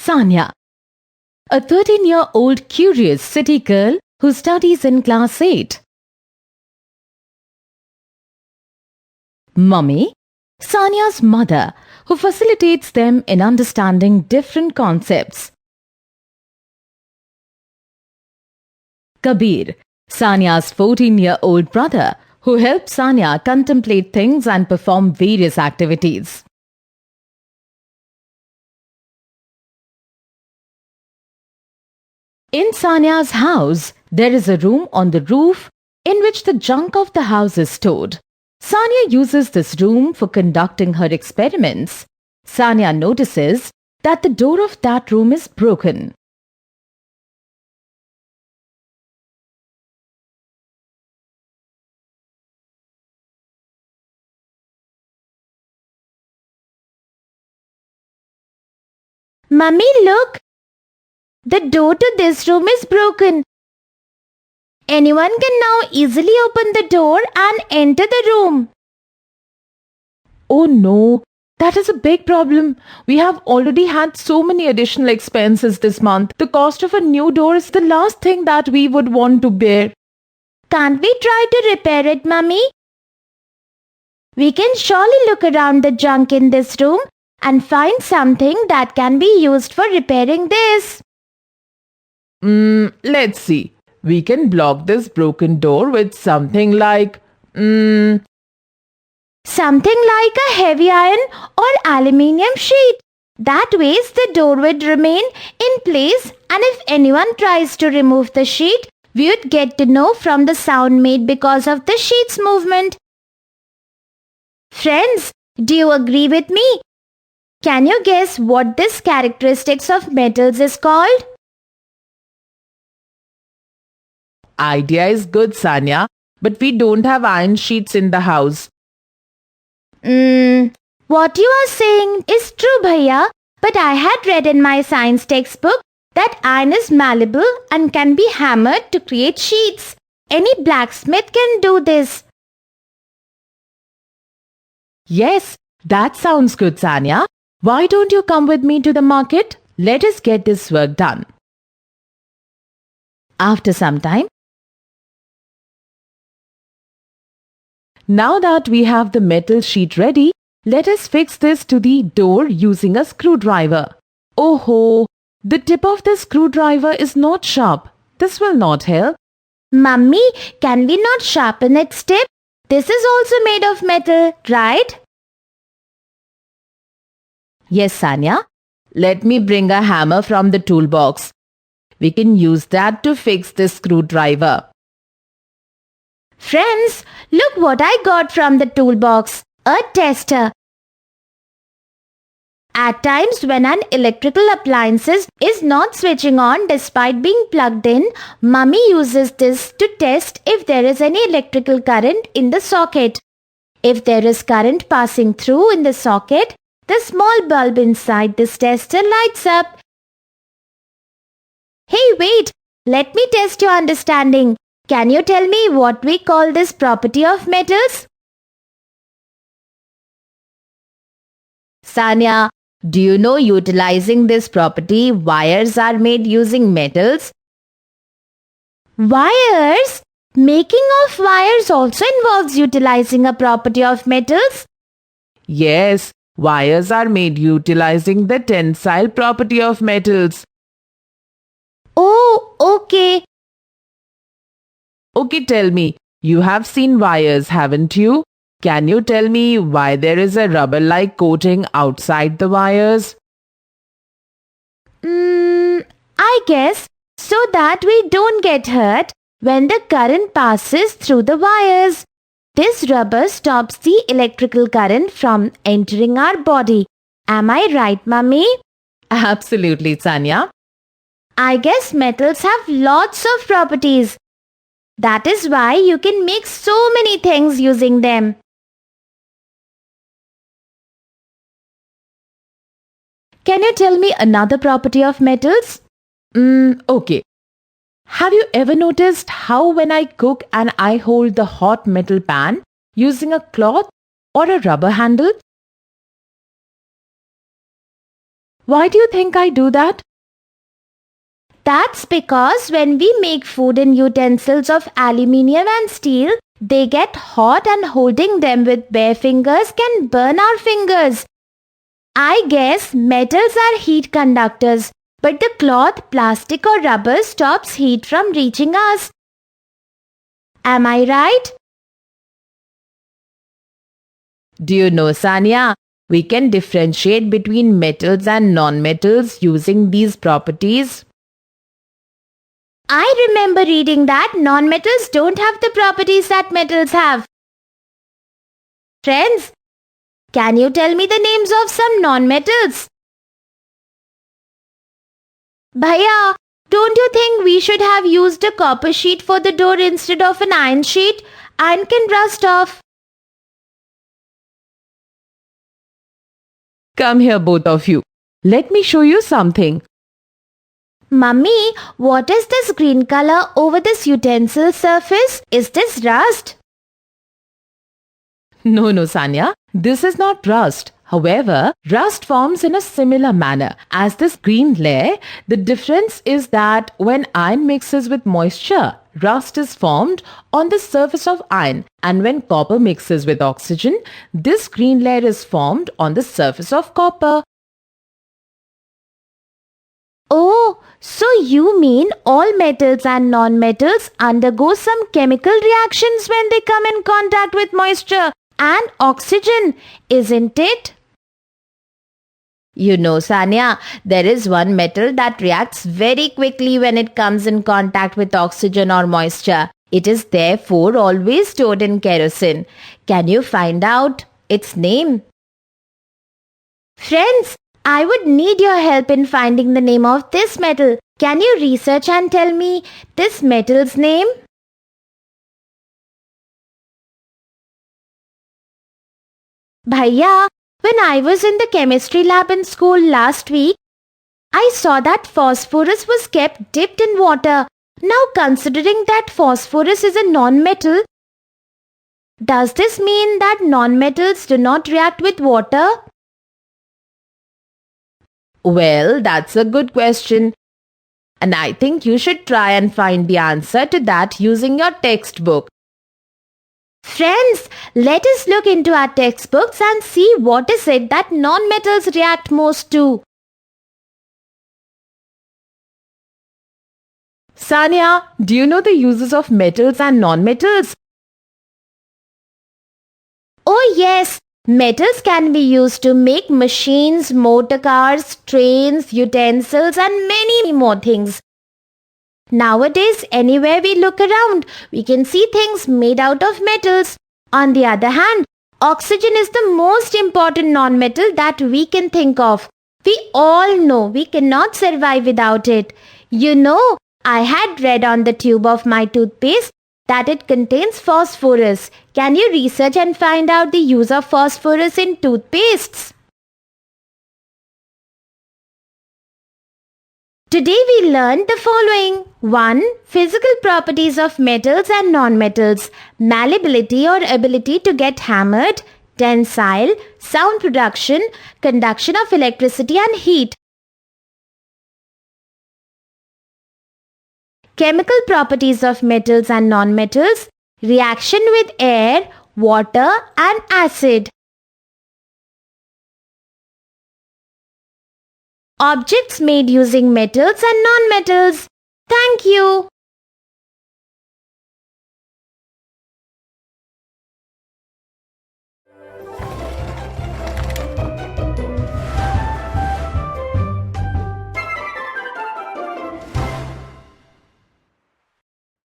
Sanya, a 13-year-old curious city girl who studies in class 8. Mummy, Sanya's mother, who facilitates them in understanding different concepts. Kabir, Sanya's 14-year-old brother, who helps Sanya contemplate things and perform various activities. In Sanya's house, there is a room on the roof in which the junk of the house is stored. Sanya uses this room for conducting her experiments. Sanya notices that the door of that room is broken. Mummy, look! The door to this room is broken. Anyone can now easily open the door and enter the room. Oh no, that is a big problem. We have already had so many additional expenses this month. The cost of a new door is the last thing that we would want to bear. Can't we try to repair it, Mummy? We can surely look around the junk in this room and find something that can be used for repairing this. Let's see. We can block this broken door with something like, something like a heavy iron or aluminium sheet. That way the door would remain in place, and if anyone tries to remove the sheet, we would get to know from the sound made because of the sheet's movement. Friends, do you agree with me? Can you guess what this characteristics of metals is called? idea is good, Sanya, but we don't have iron sheets in the house. What you are saying is true, Bhaiya, but I had read in my science textbook that iron is malleable and can be hammered to create sheets. Any blacksmith can do this. Yes, that sounds good, Sanya. Why don't you come with me to the market? Let us get this work done. After some time, now that we have the metal sheet ready, let us fix this to the door using a screwdriver. Oh ho! The tip of the screwdriver is not sharp. This will not help. Mummy, can we not sharpen its tip? This is also made of metal, right? Yes, Sanya. Let me bring a hammer from the toolbox. We can use that to fix this screwdriver. Friends, look what I got from the toolbox. A tester. At times when an electrical appliance is not switching on despite being plugged in, Mummy uses this to test if there is any electrical current in the socket. If there is current passing through in the socket, the small bulb inside this tester lights up. Hey, wait! Let me test your understanding. Can you tell me what we call this property of metals? Sanya, do you know utilizing this property, wires are made using metals? Wires? Making of wires also involves utilizing a property of metals? Yes, wires are made utilizing the tensile property of metals. Oh, okay. Okay, tell me, you have seen wires, haven't you? Can you tell me why there is a rubber-like coating outside the wires? I guess so that we don't get hurt when the current passes through the wires. This rubber stops the electrical current from entering our body. Am I right, Mummy? Absolutely, Sanya. I guess metals have lots of properties. That is why you can make so many things using them. Can you tell me another property of metals? Okay. Have you ever noticed how when I cook and I hold the hot metal pan using a cloth or a rubber handle? Why do you think I do that? That's because when we make food in utensils of aluminium and steel, they get hot and holding them with bare fingers can burn our fingers. I guess metals are heat conductors, but the cloth, plastic or rubber stops heat from reaching us. Am I right? Do you know, Sanya, we can differentiate between metals and non-metals using these properties. I remember reading that non-metals don't have the properties that metals have. Friends, can you tell me the names of some non-metals? Bhaiya, don't you think we should have used a copper sheet for the door instead of an iron sheet? Iron can rust off. Come here, both of you. Let me show you something. Mummy, what is this green color over this utensil surface? Is this rust? No, Sanya, this is not rust. However, rust forms in a similar manner as this green layer. The difference is that when iron mixes with moisture, rust is formed on the surface of iron, and when copper mixes with oxygen, this green layer is formed on the surface of copper. Oh, so you mean all metals and non-metals undergo some chemical reactions when they come in contact with moisture and oxygen, isn't it? You know, Sanya, there is one metal that reacts very quickly when it comes in contact with oxygen or moisture. It is therefore always stored in kerosene. Can you find out its name? Friends, I would need your help in finding the name of this metal. Can you research and tell me this metal's name? Bhaiya, when I was in the chemistry lab in school last week, I saw that phosphorus was kept dipped in water. Now, considering that phosphorus is a non-metal, does this mean that non-metals do not react with water? Well, that's a good question. And I think you should try and find the answer to that using your textbook. Friends, let us look into our textbooks and see what is it that non-metals react most to. Sanya, do you know the uses of metals and non-metals? Oh yes, metals can be used to make machines, motor cars, trains, utensils and many more things. Nowadays, anywhere we look around, we can see things made out of metals. On the other hand, oxygen is the most important non-metal that we can think of. We all know we cannot survive without it. You know, I had read on the tube of my toothpaste that it contains phosphorus. Can you research and find out the use of phosphorus in toothpastes? Today we learned the following. 1. Physical properties of metals and non-metals. Malleability or ability to get hammered, tensile, sound production, conduction of electricity and heat. Chemical properties of metals and non-metals. Reaction with air, water and acid. Objects made using metals and non-metals. Thank you.